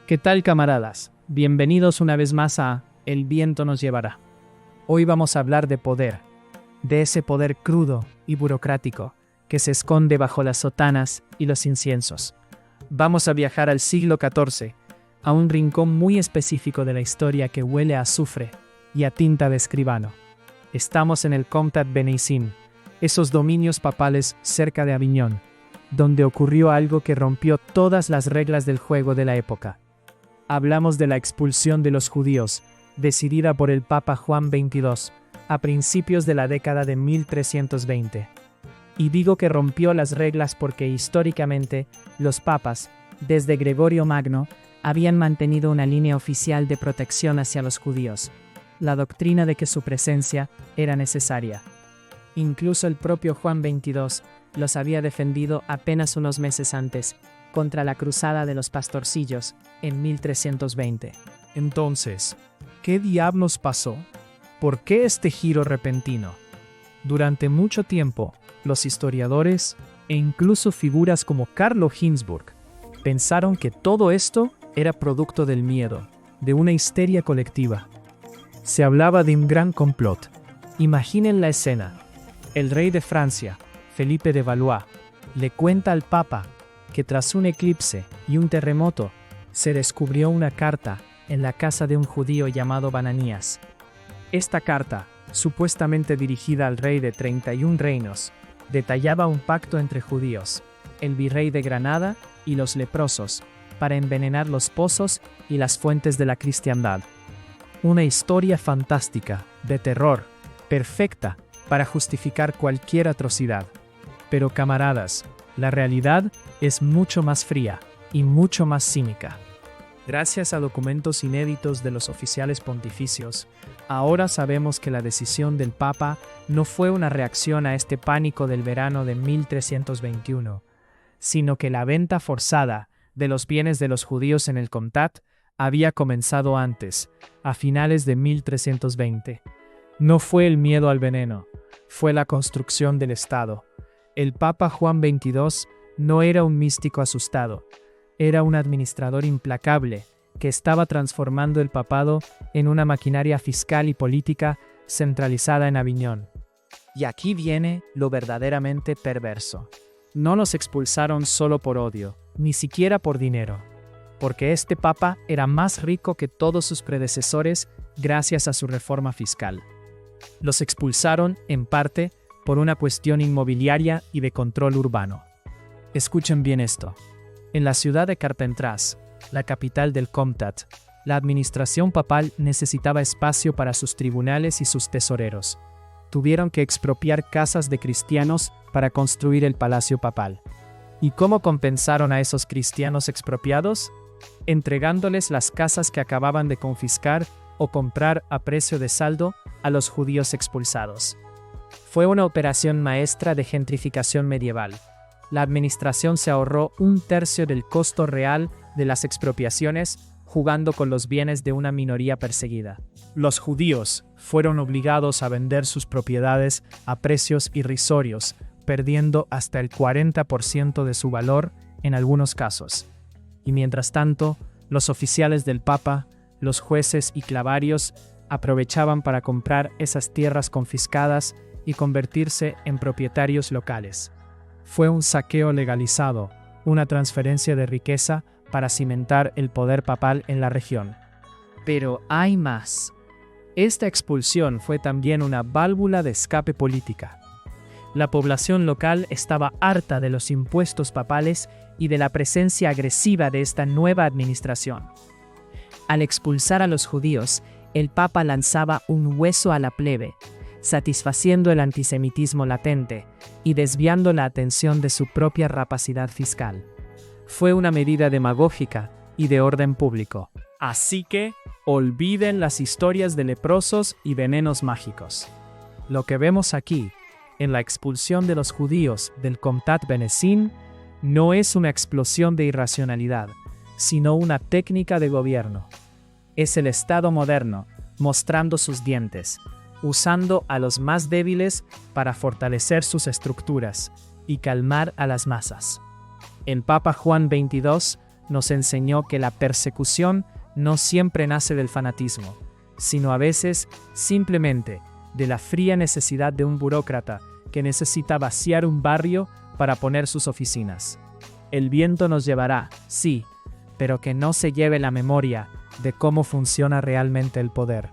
¿Qué tal, camaradas? Bienvenidos una vez más a El viento nos llevará. Hoy vamos a hablar de poder, de ese poder crudo y burocrático que se esconde bajo las sotanas y los inciensos. Vamos a viajar al siglo XIV, a un rincón muy específico de la historia que huele a azufre y a tinta de escribano. Estamos en el Comtat Benicín, esos dominios papales cerca de Aviñón, donde ocurrió algo que rompió todas las reglas del juego de la época. Hablamos de la expulsión de los judíos, decidida por el Papa Juan XXII, a principios de la década de 1320. Y digo que rompió las reglas porque históricamente los papas, desde Gregorio Magno, habían mantenido una línea oficial de protección hacia los judíos, la doctrina de que su presencia era necesaria. Incluso el propio Juan XXII los había defendido apenas unos meses antes, contra la cruzada de los pastorcillos en 1320. Entonces, ¿qué diablos pasó? ¿Por qué este giro repentino? Durante mucho tiempo, los historiadores, e incluso figuras como Carlo Ginzburg, pensaron que todo esto era producto del miedo, de una histeria colectiva. Se hablaba de un gran complot. Imaginen la escena. El rey de Francia, Felipe de Valois, le cuenta al Papa que tras un eclipse y un terremoto, se descubrió una carta en la casa de un judío llamado Bananías. Esta carta, supuestamente dirigida al rey de 31 reinos, detallaba un pacto entre judíos, el virrey de Granada y los leprosos, para envenenar los pozos y las fuentes de la cristiandad. Una historia fantástica, de terror, perfecta para justificar cualquier atrocidad. Pero camaradas, la realidad es mucho más fría y mucho más cínica. Gracias a documentos inéditos de los oficiales pontificios, ahora sabemos que la decisión del Papa no fue una reacción a este pánico del verano de 1321, sino que la venta forzada de los bienes de los judíos en el Comtat había comenzado antes, a finales de 1320. No fue el miedo al veneno, fue la construcción del Estado. El Papa Juan XXII no era un místico asustado, era un administrador implacable que estaba transformando el papado en una maquinaria fiscal y política centralizada en Aviñón. Y aquí viene lo verdaderamente perverso. No los expulsaron solo por odio, ni siquiera por dinero, porque este papa era más rico que todos sus predecesores gracias a su reforma fiscal. Los expulsaron, en parte, por una cuestión inmobiliaria y de control urbano. Escuchen bien esto. En la ciudad de Carpentras, la capital del Comtat, la administración papal necesitaba espacio para sus tribunales y sus tesoreros. Tuvieron que expropiar casas de cristianos para construir el palacio papal. ¿Y cómo compensaron a esos cristianos expropiados? Entregándoles las casas que acababan de confiscar o comprar a precio de saldo a los judíos expulsados. Fue una operación maestra de gentrificación medieval. La administración se ahorró 1/3 del costo real de las expropiaciones, jugando con los bienes de una minoría perseguida. Los judíos fueron obligados a vender sus propiedades a precios irrisorios, perdiendo hasta el 40% de su valor en algunos casos. Y mientras tanto, los oficiales del Papa, los jueces y clavarios, aprovechaban para comprar esas tierras confiscadas y convertirse en propietarios locales. Fue un saqueo legalizado, una transferencia de riqueza para cimentar el poder papal en la región. Pero hay más. Esta expulsión fue también una válvula de escape política. La población local estaba harta de los impuestos papales y de la presencia agresiva de esta nueva administración. Al expulsar a los judíos, el Papa lanzaba un hueso a la plebe, satisfaciendo el antisemitismo latente y desviando la atención de su propia rapacidad fiscal. Fue una medida demagógica y de orden público. Así que, olviden las historias de leprosos y venenos mágicos. Lo que vemos aquí, en la expulsión de los judíos del Comtat Benicín, no es una explosión de irracionalidad, sino una técnica de gobierno. Es el Estado moderno, mostrando sus dientes, usando a los más débiles para fortalecer sus estructuras y calmar a las masas. El Papa Juan XXII nos enseñó que la persecución no siempre nace del fanatismo, sino a veces simplemente de la fría necesidad de un burócrata que necesita vaciar un barrio para poner sus oficinas. El viento nos llevará, sí, pero que no se lleve la memoria de cómo funciona realmente el poder.